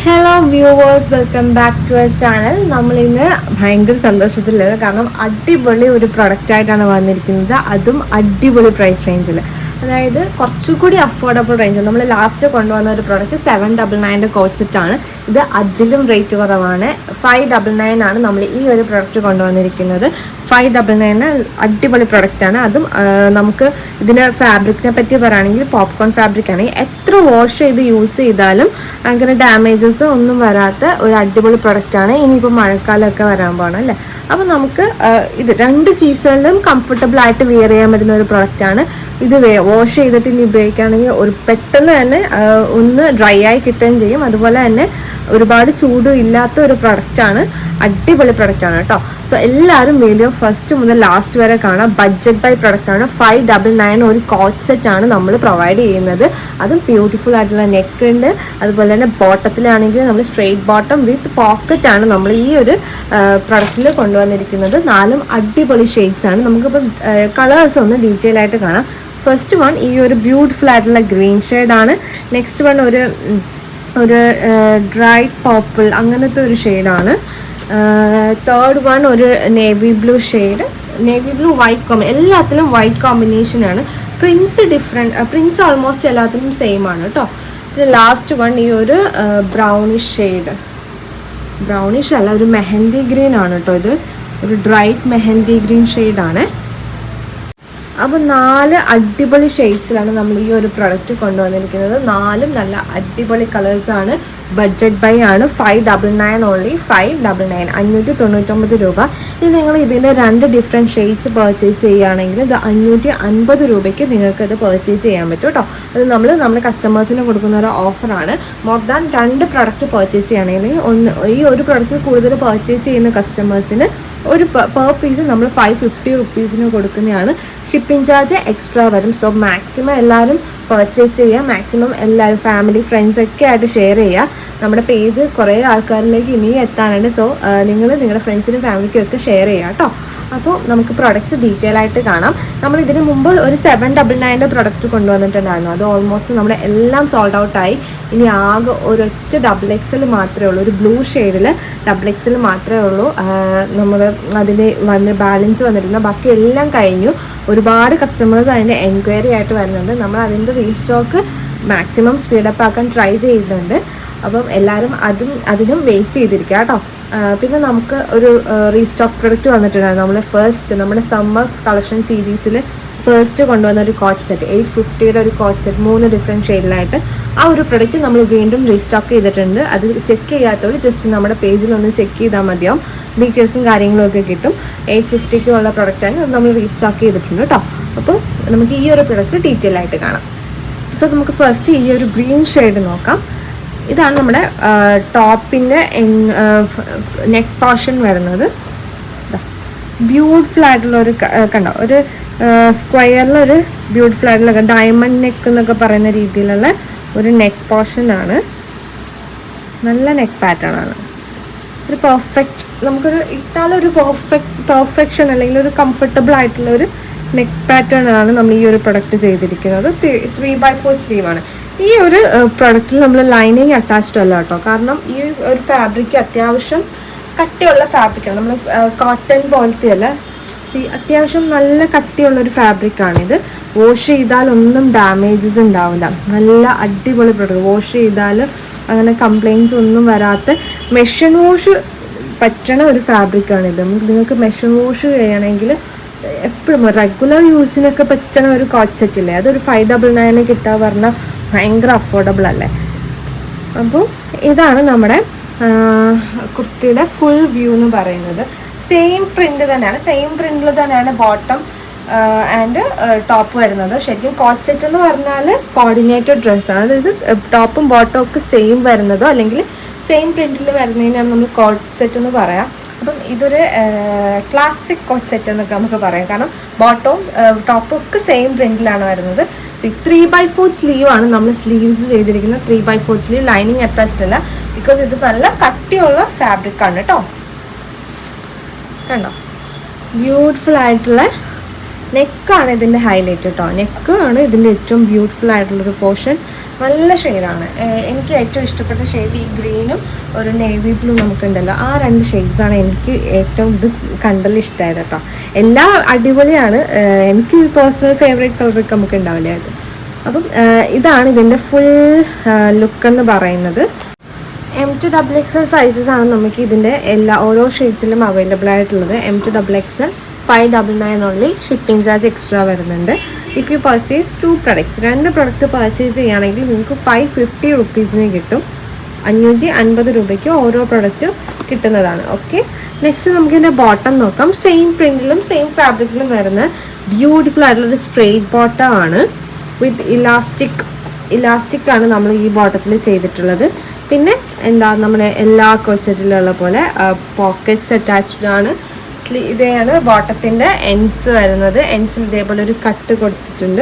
Hello viewers, welcome back to our channel. നമ്മളിന്ന് ഭയങ്കര സന്തോഷത്തിലാണ്. കാരണം അടിപൊളി ഒരു പ്രൊഡക്റ്റായിട്ടാണ് വന്നിരിക്കുന്നത്, അതും അടിപൊളി പ്രൈസ് റേഞ്ചിൽ. അതായത് കുറച്ചുകൂടി അഫോർഡബിൾ റേഞ്ച്. നമ്മൾ ലാസ്റ്റ് കൊണ്ടുവന്ന ഒരു പ്രോഡക്റ്റ് 799 കോഡ് സെറ്റാണ്. ഇത് അതിലും റേറ്റ് കുറവാണ്. 599 ആണ് നമ്മൾ ഈ ഒരു പ്രൊഡക്റ്റ് കൊണ്ടുവന്നിരിക്കുന്നത്. 599 അടിപൊളി പ്രൊഡക്റ്റാണ്. അതും നമുക്ക് ഇതിൻ്റെ ഫാബ്രിക്കിനെ പറ്റി പറയുകയാണെങ്കിൽ പോപ്കോൺ ഫാബ്രിക്കാണ്. എത്ര വാഷ് ചെയ്ത് യൂസ് ചെയ്താലും അങ്ങനെ ഡാമേജസ് ഒന്നും വരാത്ത ഒരു അടിപൊളി പ്രൊഡക്റ്റാണ്. ഇനിയിപ്പോൾ മഴക്കാലമൊക്കെ വരാൻ പോകണം അല്ലേ. അപ്പോൾ നമുക്ക് ഇത് രണ്ട് സീസണിലും കംഫർട്ടബിൾ ആയിട്ട് വെയർ ചെയ്യാൻ പറ്റുന്ന ഒരു പ്രൊഡക്റ്റാണ്. ഇത് വാഷ് ചെയ്തിട്ട് ഇനി ഉപയോഗിക്കുകയാണെങ്കിൽ ഒരു പെട്ടെന്ന് തന്നെ ഒന്ന് ഡ്രൈ ആയി കിട്ടുകയും ചെയ്യും. അതുപോലെ തന്നെ ഒരുപാട് ചൂടും ഇല്ലാത്ത ഒരു പ്രൊഡക്റ്റാണ്. അടിപൊളി പ്രൊഡക്റ്റാണ് കേട്ടോ. സോ എല്ലാവരും വീഡിയോ ഫസ്റ്റ് മുതൽ ലാസ്റ്റ് വരെ കാണാം. ബഡ്ജറ്റ് ബൈ പ്രൊഡക്റ്റാണ്. 599 ഒരു കോട്ട് സെറ്റാണ് നമ്മൾ പ്രൊവൈഡ് ചെയ്യുന്നത്. അതും ബ്യൂട്ടിഫുൾ ആയിട്ടുള്ള നെക്ക് ഉണ്ട്. അതുപോലെ തന്നെ ബോട്ടത്തിലാണെങ്കിൽ നമ്മൾ സ്ട്രെയിറ്റ് ബോട്ടം വിത്ത് പോക്കറ്റ് ആണ് നമ്മൾ ഈ ഒരു പ്രൊഡക്റ്റിൽ കൊണ്ടുവന്നിരിക്കുന്നത്. 4 അടിപൊളി ഷെയ്ഡ്സ് ആണ്. നമുക്കിപ്പോൾ കളേഴ്സ് ഒന്ന് ഡീറ്റെയിൽ ആയിട്ട് കാണാം. ഫസ്റ്റ് വൺ ഈ ഒരു ബ്യൂട്ടിഫുൾ ആയിട്ടുള്ള ഗ്രീൻ ഷെയ്ഡാണ്. നെക്സ്റ്റ് വൺ ഒരു ഡ്രൈ പർപ്പിൾ അങ്ങനത്തെ ഒരു ഷെയ്ഡാണ്. തേർഡ് വൺ ഒരു navy blue shade, navy blue white എല്ലാത്തിലും വൈറ്റ് കോമ്പിനേഷനാണ്. പ്രിൻസ് ഓൾമോസ്റ്റ് എല്ലാത്തിലും സെയിം ആണ് കേട്ടോ. പിന്നെ ലാസ്റ്റ് വൺ ഈ ഒരു ബ്രൗണിഷ് ഷെയ്ഡ്, ബ്രൗണിഷ് അല്ല ഒരു മെഹന്തി ഗ്രീൻ ആണ് കേട്ടോ. ഇത് ഒരു ഡ്രൈറ്റ് മെഹന്തി ഗ്രീൻ ഷെയ്ഡാണ്. അപ്പോൾ 4 അടിപൊളി ഷെയ്ഡ്സിലാണ് നമ്മൾ ഈ ഒരു പ്രൊഡക്റ്റ് കൊണ്ടുവന്നിരിക്കുന്നത്. 4 നല്ല അടിപൊളി കളേഴ്സാണ്. ബഡ്ജറ്റ് ബൈ ആണ്. 599 ഓൺലി. 599 599 രൂപ. ഇനി നിങ്ങൾ ഇതിൻ്റെ 2 ഡിഫറെൻറ്റ് ഷെയ്ഡ്സ് പർച്ചേസ് ചെയ്യുകയാണെങ്കിൽ ഇത് 550 രൂപയ്ക്ക് നിങ്ങൾക്കത് പർച്ചേസ് ചെയ്യാൻ പറ്റും കേട്ടോ. അത് നമ്മുടെ കസ്റ്റമേഴ്സിന് കൊടുക്കുന്ന ഒരു ഓഫറാണ്. മോർ ദാൻ 2 പ്രൊഡക്റ്റ് പർച്ചേസ് ചെയ്യുകയാണെങ്കിൽ ഈ ഒരു പ്രൊഡക്റ്റ് കൂടുതൽ പർച്ചേസ് ചെയ്യുന്ന കസ്റ്റമേഴ്സിന് ഒരു പെർ പീസ് നമ്മൾ 550 റുപ്പീസിന് കൊടുക്കുന്നതാണ്. ഷിപ്പിംഗ് ചാർജ് എക്സ്ട്രാ വരും. സോ മാക്സിമം എല്ലാവരും പർച്ചേസ് ചെയ്യുക. മാക്സിമം എല്ലാവരും ഫാമിലി ഫ്രണ്ട്സ് ഒക്കെ ആയിട്ട് ഷെയർ ചെയ്യുക. നമ്മുടെ പേജ് കുറേ ആൾക്കാരിലേക്ക് ഇനിയും എത്താനുണ്ട്. സോ നിങ്ങൾ നിങ്ങളുടെ ഫ്രണ്ട്സിനും ഫാമിലിക്കും ഒക്കെ ഷെയർ ചെയ്യുക കേട്ടോ. അപ്പോൾ നമുക്ക് പ്രൊഡക്ട്സ് ഡീറ്റെയിൽ ആയിട്ട് കാണാം. നമ്മൾ ഇതിന് മുമ്പ് ഒരു 799 പ്രൊഡക്റ്റ് കൊണ്ടുവന്നിട്ടുണ്ടായിരുന്നു. അത് ഓൾമോസ്റ്റ് നമ്മുടെ എല്ലാം സോൾഡ് ഔട്ടായി. ഇനി ആകെ ഒരൊറ്റ XXL മാത്രമേ ഉള്ളൂ. ഒരു ബ്ലൂ ഷെയ്ഡിൽ XXL മാത്രമേ ഉള്ളൂ. നമ്മൾ അതിന് ബാലൻസ് വന്നിരുന്ന ബാക്കി എല്ലാം കഴിഞ്ഞു. ഒരുപാട് കസ്റ്റമേഴ്സ് അതിൻ്റെ എൻക്വയറി ആയിട്ട് വരുന്നുണ്ട്. നമ്മൾ അതിൻ്റെ റീസ്റ്റോക്ക് മാക്സിമം സ്പീഡപ്പ് ആക്കാൻ ട്രൈ ചെയ്യുന്നുണ്ട്. അപ്പം എല്ലാവരും അതിനും വെയിറ്റ് ചെയ്തിരിക്കുക കേട്ടോ. പിന്നെ നമുക്ക് ഒരു റീസ്റ്റോക്ക് പ്രൊഡക്റ്റ് വന്നിട്ടുണ്ടായിരുന്നു. നമ്മുടെ സമ്മർ കളക്ഷൻ സീരീസിൽ ഫസ്റ്റ് കൊണ്ടുവന്ന ഒരു കോട്ട് സെറ്റ് 850 ഒരു കോട്ട് സെറ്റ് 3 ഡിഫറെൻറ്റ് ഷെയ്ഡിലായിട്ട്. ആ ഒരു പ്രൊഡക്റ്റ് നമ്മൾ വീണ്ടും റീസ്റ്റോക്ക് ചെയ്തിട്ടുണ്ട്. അത് ചെക്ക് ചെയ്യാത്തവർ ജസ്റ്റ് നമ്മുടെ പേജിലൊന്ന് ചെക്ക് ചെയ്താൽ മതിയാവും. ഡീറ്റെയിൽസും കാര്യങ്ങളും ഒക്കെ കിട്ടും. 850 ഉള്ള പ്രൊഡക്റ്റാണ്. അത് നമ്മൾ റീസ്റ്റോക്ക് ചെയ്തിട്ടുണ്ട് കേട്ടോ. അപ്പോൾ നമുക്ക് ഈ ഒരു പ്രൊഡക്റ്റ് ഡീറ്റെയിൽ ആയിട്ട് കാണാം. സോ നമുക്ക് ഫസ്റ്റ് ഈ ഒരു ഗ്രീൻ ഷെയ്ഡ് നോക്കാം. ഇതാണ് നമ്മുടെ ടോപ്പിൻ്റെ നെക്ക് പോർഷൻ വരുന്നത്. ബ്യൂട്ടിഫുൾ ആയിട്ടുള്ള ഒരു കണ്ടോ, ഒരു സ്ക്വയറിലൊരു ബ്യൂട്ടിഫുൾ ആയിട്ടുള്ള ഡയമണ്ട് നെക്ക് എന്നൊക്കെ പറയുന്ന രീതിയിലുള്ള ഒരു നെക്ക് പോർഷനാണ്. നല്ല നെക്ക് പാറ്റേൺ ആണ്. ഒരു പെർഫെക്റ്റ്, നമുക്കൊരു ഇട്ടാലൊരു പെർഫെക്ഷൻ അല്ലെങ്കിൽ ഒരു കംഫർട്ടബിൾ ആയിട്ടുള്ള ഒരു നെക്ക് പാറ്റേൺ ആണ് നമ്മൾ ഈ ഒരു പ്രൊഡക്റ്റ് ചെയ്തിരിക്കുന്നത്. 3/4 സ്ലീവാണ്. ഈ ഒരു പ്രൊഡക്റ്റിൽ നമ്മൾ ലൈനിങ് അറ്റാച്ച്ഡ് അല്ല കേട്ടോ. കാരണം ഈ ഒരു ഫാബ്രിക് അത്യാവശ്യം കട്ടിയുള്ള ഫാബ്രിക്കാണ്. നമ്മൾ കോട്ടൺ പോലത്തെ അല്ല. അത്യാവശ്യം നല്ല കട്ടിയുള്ളൊരു ഫാബ്രിക്കാണിത്. വാഷ് ചെയ്താൽ ഒന്നും ഡാമേജസ് ഉണ്ടാവില്ല. നല്ല അടിപൊളി പ്രൊഡക്റ്റ്. വാഷ് ചെയ്താൽ അങ്ങനെ കംപ്ലയിൻസ് ഒന്നും വരാത്ത മെഷീൻ വാഷ് പറ്റണ ഒരു ഫാബ്രിക്കാണിത്. നിങ്ങൾക്ക് മെഷീൻ വാഷ് ചെയ്യണമെങ്കിൽ എപ്പോഴും റെഗുലർ യൂസിനൊക്കെ പറ്റണ ഒരു കോട്ട് സെറ്റ് ഇല്ലേ, അതൊരു 599 കിട്ടുക പറഞ്ഞാൽ ഭയങ്കര അഫോർഡബിൾ അല്ലേ. അപ്പോൾ ഇതാണ് നമ്മുടെ കുർത്തിയുടെ ഫുൾ വ്യൂ എന്ന് പറയുന്നത്. സെയിം പ്രിൻ്റ് തന്നെയാണ്. സെയിം പ്രിൻ്റിൽ തന്നെയാണ് ബോട്ടം ആൻഡ് ടോപ്പ് വരുന്നത്. ശരിക്കും കോട്ട് സെറ്റ് എന്ന് പറഞ്ഞാൽ കോർഡിനേറ്റഡ് ഡ്രസ്സാണ്. അതായത് ടോപ്പും ബോട്ടവും ഒക്കെ സെയിം വരുന്നതോ അല്ലെങ്കിൽ സെയിം പ്രിൻ്റിൽ വരുന്നതിനാണ് നമ്മൾ കോട്ട് സെറ്റ് എന്ന് പറയാം. അപ്പം ഇതൊരു ക്ലാസിക് കോട്ട് സെറ്റ് എന്നൊക്കെ നമുക്ക് പറയാം. കാരണം ബോട്ടവും ടോപ്പും ഒക്കെ സെയിം പ്രിൻ്റിലാണ് വരുന്നത്. 3/4 സ്ലീവാണ് നമ്മൾ സ്ലീവ്സ് ചെയ്തിരിക്കുന്നത്. 3/4 സ്ലീവ്. ലൈനിങ് അറ്റാച്ച്ഡ് അല്ല. ബിക്കോസ് ഇത് നല്ല കട്ടിയുള്ള ഫാബ്രിക്കാണ് കേട്ടോ. കണ്ടോ, ബ്യൂട്ടിഫുൾ ആയിട്ടുള്ള നെക്കാണ് ഇതിൻ്റെ ഹൈലൈറ്റ് കേട്ടോ. നെക്ക് ആണ് ഇതിൻ്റെ ഏറ്റവും ബ്യൂട്ടിഫുൾ ആയിട്ടുള്ളൊരു പോർഷൻ. നല്ല ഷെയ്ഡാണ്. എനിക്ക് ഏറ്റവും ഇഷ്ടപ്പെട്ട ഷെയ്ഡ് ഈ ഗ്രീനും ഒരു നേവി ബ്ലൂ നമുക്കുണ്ടല്ലോ, ആ 2 ഷെയ്ഡ്സാണ് എനിക്ക് ഏറ്റവും ഇത് കണ്ടൽ ഇഷ്ടമായത് കേട്ടോ. എല്ലാം അടിപൊളിയാണ്. എനിക്ക് പേഴ്സണൽ ഫേവറേറ്റ് കളറൊക്കെ നമുക്ക് ഉണ്ടാവില്ലേ അത്. അപ്പം ഇതാണ് ഇതിൻ്റെ ഫുൾ ലുക്ക് എന്ന് പറയുന്നത്. M2XXL സൈസസ് ആണ് നമുക്ക് ഇതിൻ്റെ ഓരോ ഷെയ്ഡ്സിലും അവൈലബിൾ ആയിട്ടുള്ളത്. M2XXL 599 only. Shipping charge extra വരുന്നുണ്ട്. If you purchase 2 products, 2 product purchase ചെയ്യുകയാണെങ്കിൽ നിങ്ങൾക്ക് 550 റുപ്പീസിന് കിട്ടും. 550 രൂപയ്ക്ക് ഓരോ പ്രൊഡക്റ്റ് കിട്ടുന്നതാണ്. ഓക്കെ, നെക്സ്റ്റ് നമുക്ക് ഇതിൻ്റെ ബോട്ടം നോക്കാം. സെയിം പ്രിൻറ്റിലും സെയിം ഫാബ്രിക്കിലും വരുന്ന ബ്യൂട്ടിഫുൾ ആയിട്ടുള്ളൊരു സ്ട്രെയിറ്റ് ബോട്ടം ആണ്. വിത്ത് ഇലാസ്റ്റിക് ആണ് നമ്മൾ ഈ ബോട്ടത്തിൽ ചെയ്തിട്ടുള്ളത്. പിന്നെ എന്താ നമ്മുടെ എല്ലാ കോഴ്സെറ്റിലുള്ള പോലെ പോക്കറ്റ്സ് അറ്റാച്ച്ഡ് ആണ്. ഇതാണ് ബോട്ടത്തിൻ്റെ എൻഡ്സ് വരുന്നത്. എൻഡ്സിൽ ഇതേപോലെ ഒരു കട്ട് കൊടുത്തിട്ടുണ്ട്.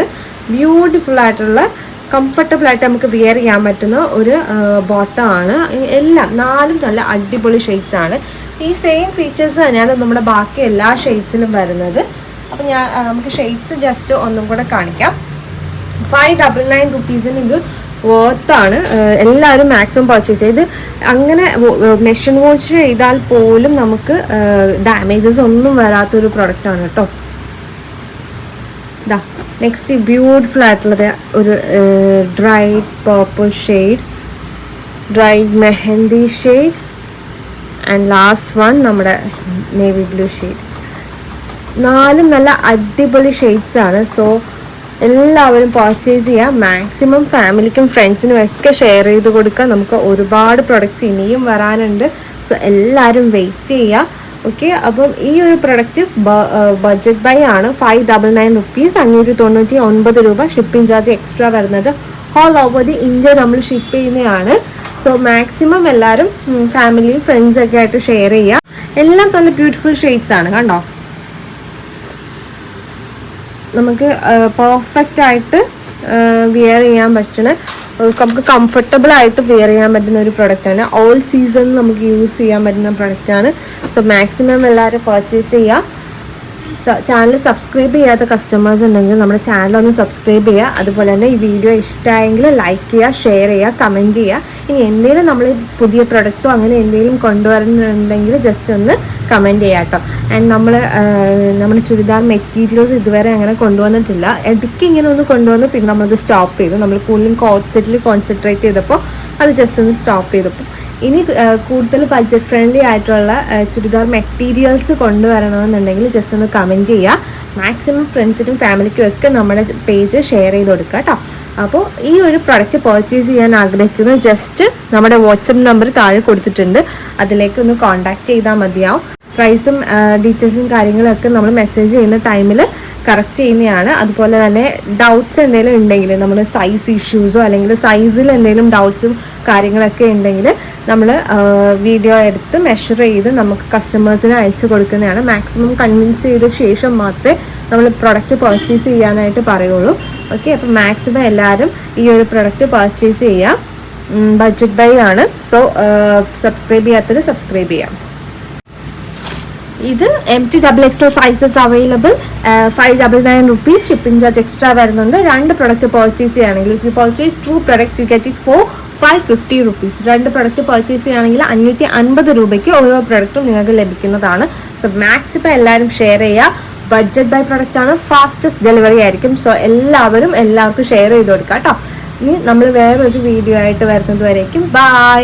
ബ്യൂട്ടിഫുൾ ആയിട്ടുള്ള കംഫർട്ടബിൾ ആയിട്ട് നമുക്ക് വിയർ ചെയ്യാൻ പറ്റുന്ന ഒരു ബോട്ടമാണ്. എല്ലാം 4 നല്ല അടിപൊളി ഷെയ്ഡ്സ് ആണ്. ഈ സെയിം ഫീച്ചേഴ്സ് തന്നെയാണ് നമ്മുടെ ബാക്കി എല്ലാ ഷെയ്ഡ്സിലും വരുന്നത്. അപ്പം നമുക്ക് ഷെയ്ഡ്സ് ജസ്റ്റ് ഒന്നും കൂടെ കാണിക്കാം. 599 റുപ്പീസിന് ഇത് വേർത്താണ്. എല്ലാവരും മാക്സിമം പർച്ചേസ് ചെയ്ത് അങ്ങനെ മെഷീൻ വാഷ് ചെയ്താൽ പോലും നമുക്ക് ഡാമേജസ് ഒന്നും വരാത്തൊരു പ്രൊഡക്റ്റാണ് കേട്ടോ. ഇതാ നെക്സ്റ്റ് ബ്യൂട്ടിഫുൾ ആയിട്ടുള്ളത് ഒരു dried purple shade, dried mehndi shade and last one നമ്മുടെ നേവി ബ്ലൂ ഷെയ്ഡ്. 4 നല്ല അടിപൊളി ഷെയ്ഡ്സ് ആണ്. സോ എല്ലാവരും പർച്ചേസ് ചെയ്യുക. മാക്സിമം ഫാമിലിക്കും ഫ്രണ്ട്സിനും ഒക്കെ ഷെയർ ചെയ്ത് കൊടുക്കുക. നമുക്ക് ഒരുപാട് പ്രൊഡക്ട്സ് ഇനിയും വരാനുണ്ട്. സോ എല്ലാവരും വെയിറ്റ് ചെയ്യുക. ഓക്കെ, അപ്പം ഈ ഒരു പ്രൊഡക്റ്റ് ബഡ്ജറ്റ് ബൈ ആണ്. 599 റുപ്പീസ്, 599 രൂപ. ഷിപ്പിംഗ് ചാർജ് എക്സ്ട്രാ വരുന്നത്. ഓൾ ഓവർ ദി ഇന്ത്യ നമ്മൾ ഷിപ്പ് ചെയ്യുന്നതാണ്. സോ മാക്സിമം എല്ലാവരും ഫാമിലി ഫ്രണ്ട്സൊക്കെ ആയിട്ട് ഷെയർ ചെയ്യുക. എല്ലാം നല്ല ബ്യൂട്ടിഫുൾ ഷെയ്ഡ്സ് ആണ് കണ്ടോ. നമുക്ക് പെർഫെക്റ്റ് ആയിട്ട് വിയർ ചെയ്യാൻ പറ്റുന്ന, നമുക്ക് കംഫർട്ടബിൾ ആയിട്ട് വിയർ ചെയ്യാൻ പറ്റുന്ന ഒരു പ്രൊഡക്റ്റാണ്. ഓൾ സീസൺ നമുക്ക് യൂസ് ചെയ്യാൻ പറ്റുന്ന പ്രൊഡക്റ്റാണ്. സോ മാക്സിമം എല്ലാവരും പർച്ചേസ് ചെയ്യുക. ചാനൽ സബ്സ്ക്രൈബ് ചെയ്യാത്ത കസ്റ്റമേഴ്സ് ഉണ്ടെങ്കിൽ നമ്മുടെ ചാനൽ ഒന്ന് സബ്സ്ക്രൈബ് ചെയ്യുക. അതുപോലെ തന്നെ ഈ വീഡിയോ ഇഷ്ടമായെങ്കിൽ ലൈക്ക് ചെയ്യുക, ഷെയർ ചെയ്യുക, കമൻറ്റ് ചെയ്യുക. ഇനി എന്തെങ്കിലും നമ്മൾ പുതിയ പ്രൊഡക്ട്സോ അങ്ങനെ എന്തെങ്കിലും കൊണ്ടുവരുന്നുണ്ടെങ്കിൽ ജസ്റ്റ് ഒന്ന് കമൻറ്റ് ചെയ്യാം കേട്ടോ. ആൻഡ് നമ്മുടെ ചുരിദാർ മെറ്റീരിയൽസ് ഇതുവരെ അങ്ങനെ കൊണ്ടുവന്നിട്ടില്ല. ഇടയ്ക്ക് ഇങ്ങനെ ഒന്ന് കൊണ്ടുവന്ന് പിന്നെ നമ്മളത് സ്റ്റോപ്പ് ചെയ്തു. നമ്മൾ കൂടുതലും കോട്ട് സെറ്റിൽ കോൺസെൻട്രേറ്റ് ചെയ്തപ്പോൾ അത് ജസ്റ്റ് ഒന്ന് സ്റ്റോപ്പ് ചെയ്തപ്പോൾ ഇനി കൂടുതൽ ബഡ്ജറ്റ് ഫ്രണ്ട്ലി ആയിട്ടുള്ള ചുരിദാർ മെറ്റീരിയൽസ് കൊണ്ടുവരണമെന്നുണ്ടെങ്കിൽ ജസ്റ്റ് ഒന്ന് കമൻറ്റ് ചെയ്യുക. മാക്സിമം ഫ്രണ്ട്സിനും ഫാമിലിക്കും ഒക്കെ നമ്മുടെ പേജ് ഷെയർ ചെയ്ത് കൊടുക്കുക കേട്ടോ. അപ്പോൾ ഈ ഒരു പ്രൊഡക്റ്റ് പർച്ചേസ് ചെയ്യാൻ ആഗ്രഹിക്കുന്നത് ജസ്റ്റ് നമ്മുടെ വാട്സപ്പ് നമ്പർ താഴെ കൊടുത്തിട്ടുണ്ട്. അതിലേക്ക് ഒന്ന് കോൺടാക്റ്റ് ചെയ്താൽ മതിയാവും. പ്രൈസും ഡീറ്റെയിൽസും കാര്യങ്ങളൊക്കെ നമ്മൾ മെസ്സേജ് ചെയ്യുന്ന ടൈമിൽ കറക്റ്റ് ചെയ്യുന്നതാണ്. അതുപോലെ തന്നെ ഡൗട്ട്സ് എന്തെങ്കിലും ഉണ്ടെങ്കിൽ, നമ്മൾ സൈസ് ഇഷ്യൂസോ അല്ലെങ്കിൽ സൈസിൽ എന്തെങ്കിലും ഡൗട്ട്സും കാര്യങ്ങളൊക്കെ ഉണ്ടെങ്കിൽ നമ്മൾ വീഡിയോ എടുത്ത് മെഷർ ചെയ്ത് നമുക്ക് കസ്റ്റമേഴ്സിന് അയച്ചു കൊടുക്കുന്നതാണ്. മാക്സിമം കൺവിൻസ് ചെയ്ത ശേഷം മാത്രമേ നമ്മൾ പ്രൊഡക്റ്റ് പർച്ചേസ് ചെയ്യാനായിട്ട് പറയുള്ളൂ. ഓക്കെ, അപ്പം മാക്സിമം എല്ലാവരും ഈ ഒരു പ്രൊഡക്റ്റ് പർച്ചേസ് ചെയ്യാം. ബഡ്ജറ്റ് ബൈ ആണ്. സോ സബ്സ്ക്രൈബ് ചെയ്യാത്തത് സബ്സ്ക്രൈബ് ചെയ്യാം. ഇത് M2XXL sizes available. 599 rupees. Shipping charge extra വരുന്നുണ്ട്. 2 പ്രൊഡക്റ്റ് പർച്ചേസ് ചെയ്യുകയാണെങ്കിൽ, if you purchase 2 products you get it for 550 rupees. 2 product purchase ചെയ്യുകയാണെങ്കിൽ 550 രൂപയ്ക്ക് ഓരോ പ്രൊഡക്റ്റും നിങ്ങൾക്ക് ലഭിക്കുന്നതാണ്. സോ മാക്സിമം എല്ലാവരും ഷെയർ ചെയ്യുക. ബഡ്ജറ്റ് ബൈ പ്രൊഡക്റ്റ് ആണ്. ഫാസ്റ്റസ്റ്റ് ഡെലിവറി ആയിരിക്കും. സോ എല്ലാവർക്കും ഷെയർ ചെയ്ത് കൊടുക്കാം കേട്ടോ. ഇനി നമ്മൾ വേറൊരു വീഡിയോ ആയിട്ട് വരുന്നത് വരേക്കും ബൈ.